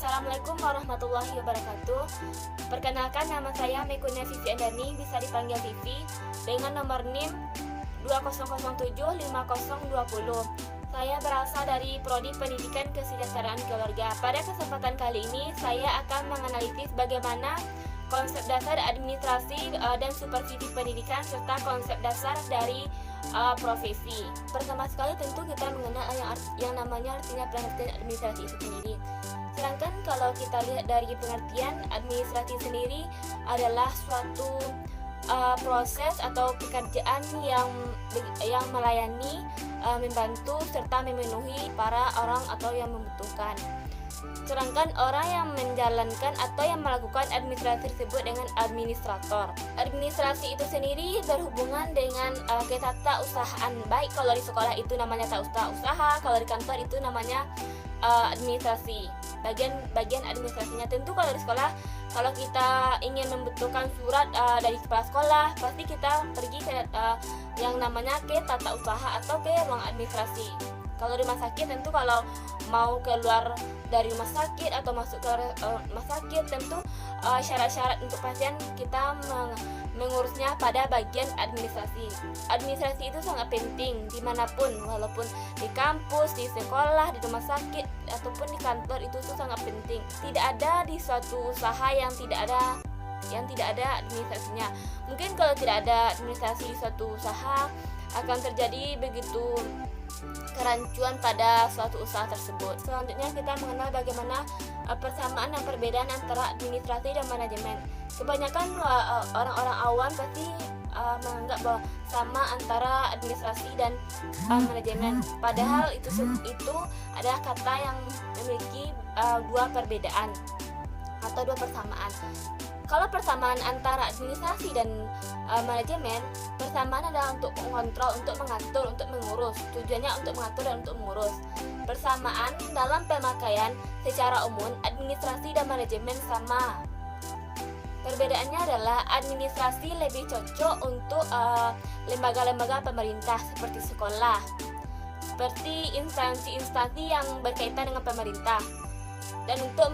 Assalamualaikum warahmatullahi wabarakatuh. Perkenalkan, nama saya Mekuna Vivi Andani, bisa dipanggil Vivi, dengan nomor NIM 20075020. Saya berasal dari Prodi Pendidikan Kesejahteraan Keluarga. Pada kesempatan kali ini, saya akan menganalisis bagaimana konsep dasar administrasi dan supervisi pendidikan serta konsep dasar dari profesi. Pertama sekali tentu kita mengenal yang namanya artinya pengertian administrasi itu sendiri. Sedangkan kalau kita lihat dari pengertian, administrasi sendiri adalah suatu proses atau pekerjaan yang melayani, membantu serta memenuhi para orang atau yang membutuhkan. Sedangkan orang yang menjalankan atau yang melakukan administrasi tersebut dengan administrator. Administrasi itu sendiri berhubungan dengan ketatausahaan. Baik kalau di sekolah itu namanya usaha, kalau di kantor itu namanya administrasi. Bagian administrasinya tentu kalau di sekolah, kalau kita ingin membutuhkan surat dari kepala sekolah, pasti kita pergi ke yang namanya ke tata usaha atau ke ruang administrasi. Kalau di rumah sakit tentu kalau mau keluar dari rumah sakit atau masuk ke rumah sakit, tentu syarat-syarat untuk pasien kita mengurusnya pada bagian administrasi. Administrasi itu sangat penting dimanapun, walaupun di kampus, di sekolah, di rumah sakit, ataupun di kantor, itu tuh sangat penting. Tidak ada di suatu usaha yang tidak ada administrasinya. Mungkin kalau tidak ada administrasi di suatu usaha, akan terjadi begitu kerancuan pada suatu usaha tersebut. Selanjutnya kita mengenal bagaimana persamaan dan perbedaan antara administrasi dan manajemen. Kebanyakan orang-orang awam pasti menganggap bahwa sama antara administrasi dan manajemen. Padahal itu adalah kata yang memiliki dua perbedaan atau dua persamaan. Kalau persamaan antara administrasi dan manajemen, persamaan adalah untuk mengontrol, untuk mengatur, untuk mengurus. Tujuannya untuk mengatur dan untuk mengurus. Persamaan dalam pemakaian secara umum, administrasi dan manajemen sama. Perbedaannya adalah administrasi lebih cocok untuk lembaga-lembaga pemerintah seperti sekolah, seperti instansi-instansi yang berkaitan dengan pemerintah, dan untuk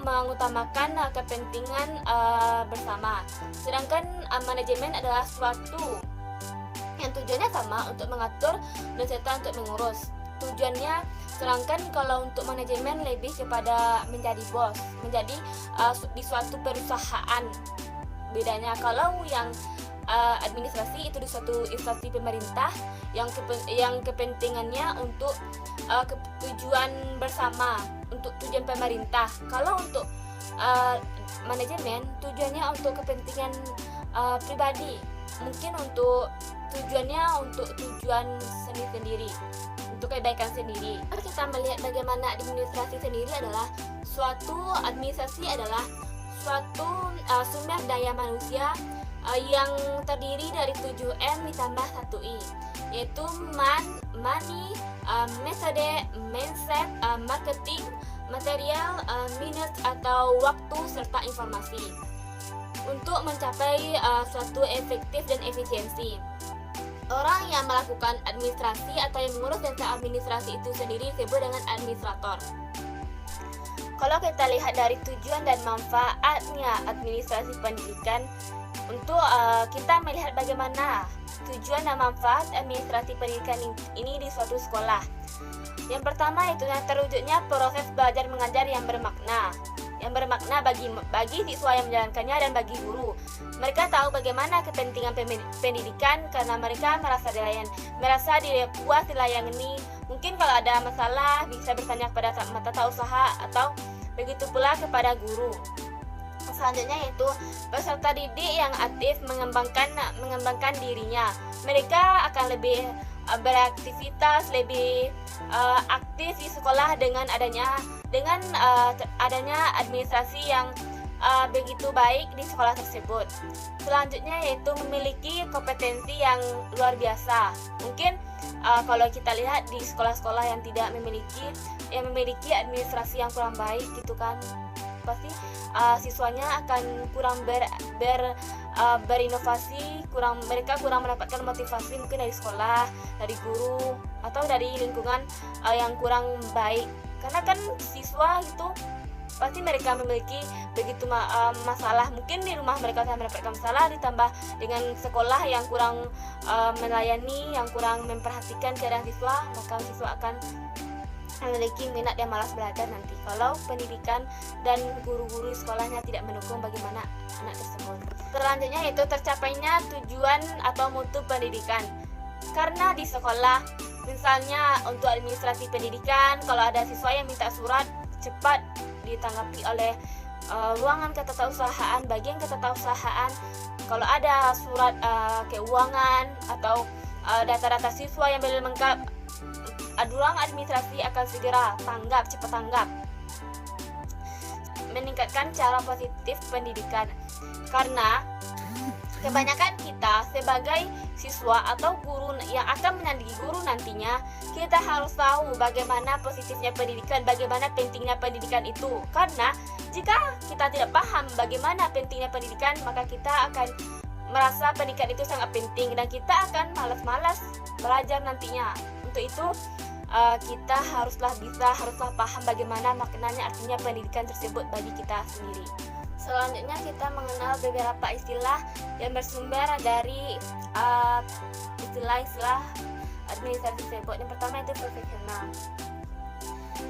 mengutamakan kepentingan bersama. Sedangkan manajemen adalah suatu yang tujuannya sama, untuk mengatur dan serta untuk mengurus. Tujuannya, sedangkan kalau untuk manajemen lebih kepada menjadi bos, menjadi di suatu perusahaan. Bedanya kalau yang administrasi itu di suatu instansi pemerintah yang kepentingannya untuk tujuan bersama, untuk tujuan pemerintah. Kalau untuk manajemen, tujuannya untuk kepentingan pribadi, mungkin untuk tujuannya untuk tujuan sendiri, untuk kebaikan sendiri. Kalau kita melihat bagaimana administrasi sendiri adalah administrasi adalah suatu sumber daya manusia yang terdiri dari 7M ditambah 1I, yaitu money, metode, mindset, marketing, material, minutes atau waktu serta informasi untuk mencapai suatu efektif dan efisiensi. Orang yang melakukan administrasi atau yang mengurus tentang administrasi itu sendiri disebut dengan administrator. Kalau kita lihat dari tujuan dan manfaatnya administrasi pendidikan, untuk kita melihat bagaimana tujuan dan manfaat administrasi pendidikan ini di suatu sekolah. Yang pertama itu terwujudnya proses belajar mengajar yang bermakna bagi siswa yang menjalankannya dan bagi guru. Mereka tahu bagaimana kepentingan pendidikan karena mereka merasa puas dilayani. Mungkin kalau ada masalah bisa bertanya kepada tata usaha atau begitu pula kepada guru. Selanjutnya yaitu peserta didik yang aktif mengembangkan dirinya. Mereka akan lebih beraktivitas, lebih aktif di sekolah dengan adanya administrasi yang begitu baik di sekolah tersebut. Selanjutnya yaitu memiliki kompetensi yang luar biasa. Mungkin kalau kita lihat di sekolah-sekolah yang tidak memiliki administrasi yang kurang baik gitu kan, pasti siswanya akan kurang berinovasi, mereka kurang mendapatkan motivasi mungkin dari sekolah, dari guru atau dari lingkungan yang kurang baik. Karena kan siswa itu pasti mereka memiliki begitu masalah. Mungkin di rumah mereka akan mendapatkan masalah, ditambah dengan sekolah yang kurang melayani, yang kurang memperhatikan keadaan siswa, maka siswa akan memiliki minat dan malas belajar nanti kalau pendidikan dan guru-guru sekolahnya tidak mendukung bagaimana anak tersebut. Selanjutnya yaitu tercapainya tujuan atau mutu pendidikan. Karena di sekolah, misalnya untuk administrasi pendidikan, kalau ada siswa yang minta surat, cepat ditanggapi oleh ruangan ketatausahaan, bagian ketatausahaan. Kalau ada surat keuangan atau data-data siswa yang belum lengkap, ruang administrasi akan segera cepat tanggap. Meningkatkan cara positif pendidikan. Karena kebanyakan kita sebagai siswa atau guru yang akan menjadi guru nantinya, kita harus tahu bagaimana positifnya pendidikan, bagaimana pentingnya pendidikan itu. Karena jika kita tidak paham bagaimana pentingnya pendidikan, maka kita akan merasa pendidikan itu sangat penting dan kita akan malas-malas belajar nantinya. Untuk itu kita haruslah paham bagaimana maknanya, artinya pendidikan tersebut bagi kita sendiri. Selanjutnya kita mengenal beberapa istilah yang bersumber dari istilah-istilah administrasi tersebut. Yang pertama itu profesional.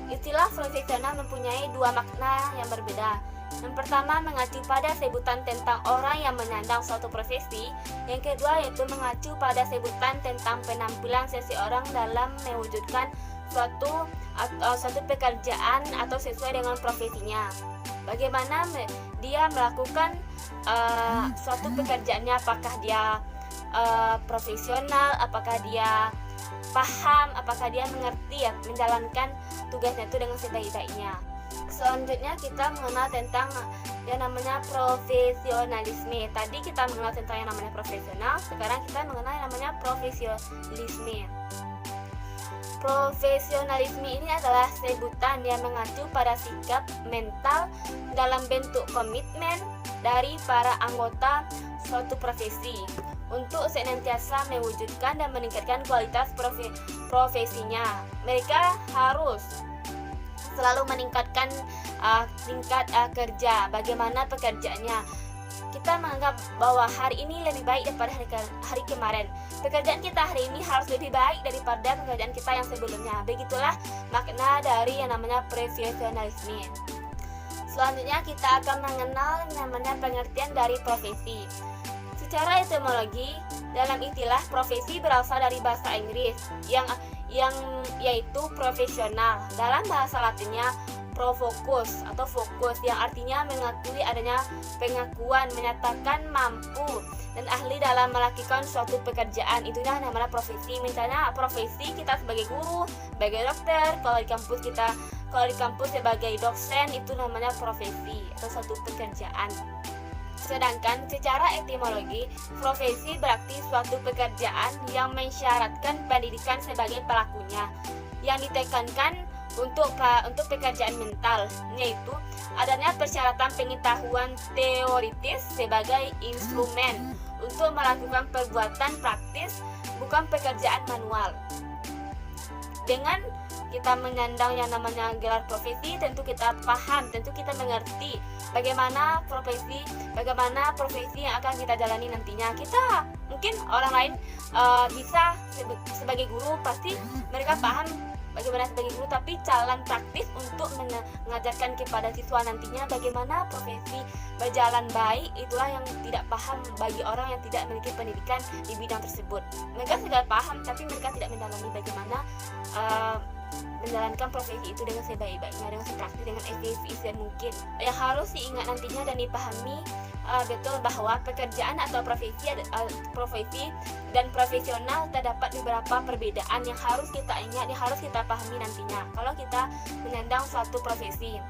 Istilah profesional mempunyai dua makna yang berbeda. Yang pertama mengacu pada sebutan tentang orang yang menyandang suatu profesi. Yang kedua yaitu mengacu pada sebutan tentang penampilan seseorang dalam mewujudkan suatu pekerjaan atau sesuai dengan profesinya. Bagaimana dia melakukan suatu pekerjaannya, apakah dia profesional, apakah dia paham, apakah dia mengerti menjalankan tugasnya itu dengan sebaik-baiknya. Selanjutnya kita mengenal tentang yang namanya profesionalisme. Tadi kita mengenal tentang yang namanya profesional, sekarang kita mengenal yang namanya profesionalisme. Profesionalisme ini adalah sebutan yang mengacu pada sikap mental dalam bentuk komitmen dari para anggota suatu profesi untuk senantiasa mewujudkan dan meningkatkan kualitas profesinya. Mereka harus selalu meningkatkan tingkat kerja, bagaimana pekerjaannya. Kita menganggap bahwa hari ini lebih baik daripada hari kemarin. Pekerjaan kita hari ini harus lebih baik daripada pekerjaan kita yang sebelumnya. Begitulah makna dari yang namanya profesionalisme. Selanjutnya kita akan mengenal yang namanya pengertian dari profesi. Secara etimologi, dalam istilah profesi berasal dari bahasa Inggris yang yaitu profesional. Dalam bahasa Latinnya profocus atau fokus, yang artinya mengakui adanya pengakuan, menyatakan mampu dan ahli dalam melakukan suatu pekerjaan. Itulah namanya profesi. Misalnya profesi kita sebagai guru, sebagai dokter, kalau di kampus sebagai dosen, itu namanya profesi atau suatu pekerjaan. Sedangkan secara etimologi, profesi berarti suatu pekerjaan yang mensyaratkan pendidikan sebagai pelakunya, yang ditekankan untuk pekerjaan mental, yaitu adanya persyaratan pengetahuan teoritis sebagai instrumen untuk melakukan perbuatan praktis, bukan pekerjaan manual. Dengan kita menyandang yang namanya gelar profesi, tentu kita paham, tentu kita mengerti bagaimana profesi yang akan kita jalani nantinya. Kita mungkin orang lain bisa sebagai guru, pasti mereka paham bagaimana sebagai guru, tapi jalan praktis untuk mengajarkan kepada siswa nantinya bagaimana profesi berjalan baik, itulah yang tidak paham bagi orang yang tidak memiliki pendidikan di bidang tersebut. Mereka sudah paham, tapi mereka tidak mendalami bagaimana menjalankan profesi itu dengan sebaik-baiknya, dengan sepraktis, dengan efisien mungkin. Yang harus diingat nantinya dan dipahami betul bahwa pekerjaan atau profesi dan profesional terdapat beberapa perbedaan yang harus kita ingat, yang harus kita pahami nantinya kalau kita menyandang suatu profesi.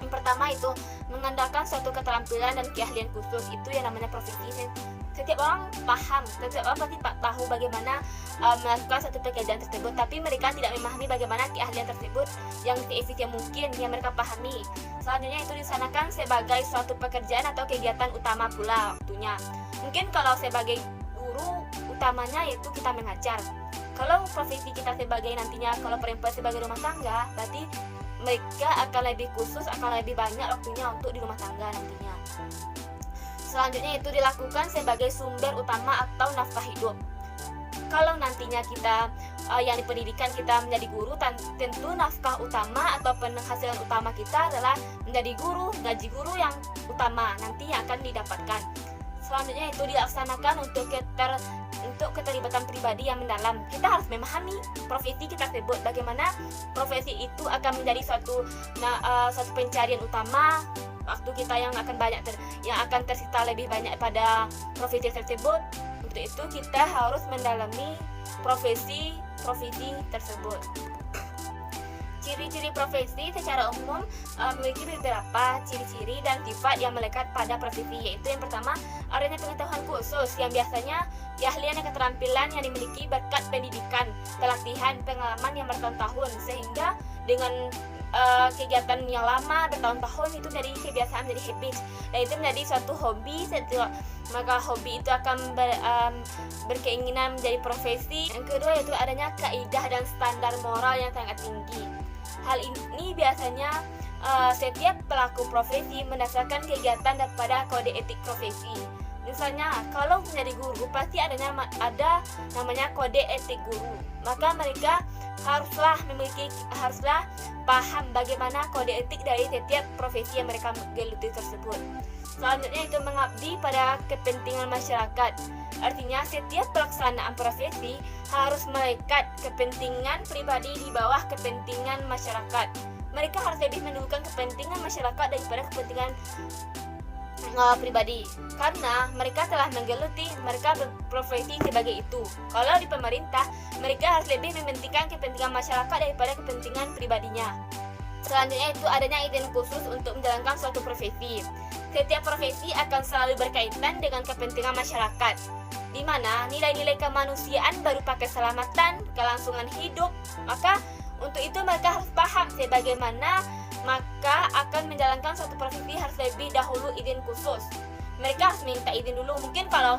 Yang pertama itu mengandalkan suatu keterampilan dan keahlian khusus, itu yang namanya profesi. Setiap orang paham, setiap orang pasti tahu bagaimana melakukan satu pekerjaan tersebut, tapi mereka tidak memahami bagaimana keahlian tersebut yang seefisien mungkin yang mereka pahami. Selanjutnya itu disanakan sebagai suatu pekerjaan atau kegiatan utama pula waktunya. Mungkin kalau sebagai guru utamanya yaitu kita mengajar. Kalau profesi kita sebagai nantinya, kalau perempuan sebagai rumah tangga, berarti mereka akan lebih khusus, akan lebih banyak waktunya untuk di rumah tangga nantinya. Selanjutnya itu dilakukan sebagai sumber utama atau nafkah hidup. Kalau nantinya kita yang di pendidikan kita menjadi guru, tentu nafkah utama atau penghasilan utama kita adalah menjadi guru, gaji guru yang utama nanti yang akan didapatkan. Selanjutnya itu dilaksanakan untuk keterlibatan pribadi yang mendalam. Kita harus memahami profesi kita tersebut, bagaimana profesi itu akan menjadi suatu pencarian utama waktu kita yang akan tersita lebih banyak pada profesi tersebut. Untuk itu kita harus mendalami profesi tersebut. Ciri-ciri profesi secara umum memiliki beberapa ciri-ciri dan sifat yang melekat pada profesi, yaitu yang pertama, adanya pengetahuan khusus yang biasanya keahlian dan keterampilan yang dimiliki berkat pendidikan, pelatihan, pengalaman yang bertahun-tahun, sehingga dengan kegiatan yang lama bertahun-tahun itu menjadi kebiasaan, menjadi habit, dan itu menjadi suatu hobi. Maka hobi itu akan berkeinginan menjadi profesi. Yang kedua yaitu adanya kaidah dan standar moral yang sangat tinggi. Hal ini biasanya setiap pelaku profesi mendasarkan kegiatan daripada kode etik profesi. Misalnya kalau menjadi guru pasti ada namanya kode etik guru. Maka mereka haruslah paham bagaimana kode etik dari setiap profesi yang mereka geluti tersebut. Selanjutnya itu mengabdi pada kepentingan masyarakat. Artinya setiap pelaksanaan profesi harus melekat kepentingan pribadi di bawah kepentingan masyarakat. Mereka harus lebih mendahulukan kepentingan masyarakat daripada kepentingan pribadi, karena mereka telah menggeluti, mereka berprofesi sebagai itu. Kalau di pemerintah, mereka harus lebih mementingkan kepentingan masyarakat daripada kepentingan pribadinya. Selanjutnya itu adanya izin khusus untuk menjalankan suatu profesi. Setiap profesi akan selalu berkaitan dengan kepentingan masyarakat, di mana nilai-nilai kemanusiaan berupa keselamatan, kelangsungan hidup. Maka untuk itu mereka harus paham sebagaimana maka akan menjalankan suatu profesi harus lebih dahulu izin khusus. Mereka harus minta izin dulu. Mungkin kalau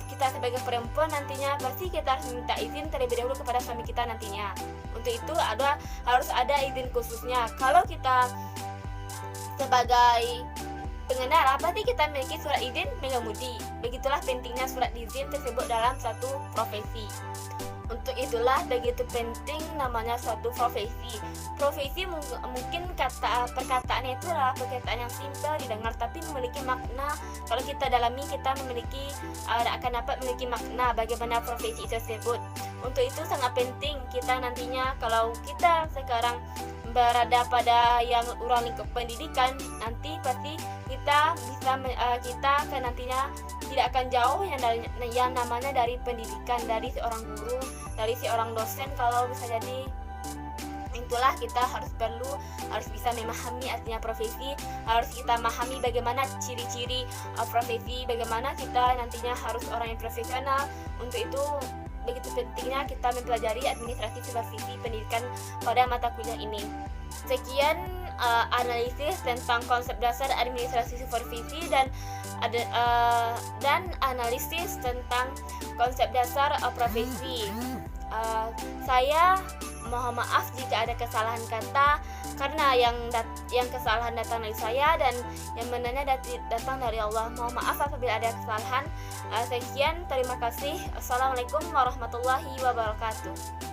kita sebagai perempuan nantinya pasti kita harus minta izin terlebih dahulu kepada suami kita nantinya. Untuk itu harus ada izin khususnya. Kalau kita sebagai pengendara pasti kita memiliki surat izin mengemudi. Begitulah pentingnya surat izin tersebut dalam satu profesi. Untuk itulah begitu penting namanya suatu profesi. Profesi mungkin perkataannya itu adalah perkataan yang simpel didengar, tapi memiliki makna. Kalau kita dalami, kita akan dapat memiliki makna bagaimana profesi tersebut. Untuk itu sangat penting kita nantinya, kalau kita sekarang berada pada yang ruang lingkup pendidikan, nanti pasti kita akan nantinya tidak akan jauh yang namanya dari pendidikan, dari seorang guru, dari seorang dosen. Kalau bisa jadi itulah kita harus bisa memahami artinya profesi, harus kita memahami bagaimana ciri-ciri profesi, bagaimana kita nantinya harus orang yang profesional. Untuk itu begitu pentingnya kita mempelajari administrasi supervisi pendidikan pada mata kuliah ini. Sekian analisis tentang konsep dasar administrasi supervisi dan analisis tentang konsep dasar profesi. Saya mohon maaf jika ada kesalahan kata, karena yang kesalahan datang dari saya dan yang benarnya datang dari Allah. Mohon maaf apabila ada kesalahan. Sekian, terima kasih. Assalamualaikum warahmatullahi wabarakatuh.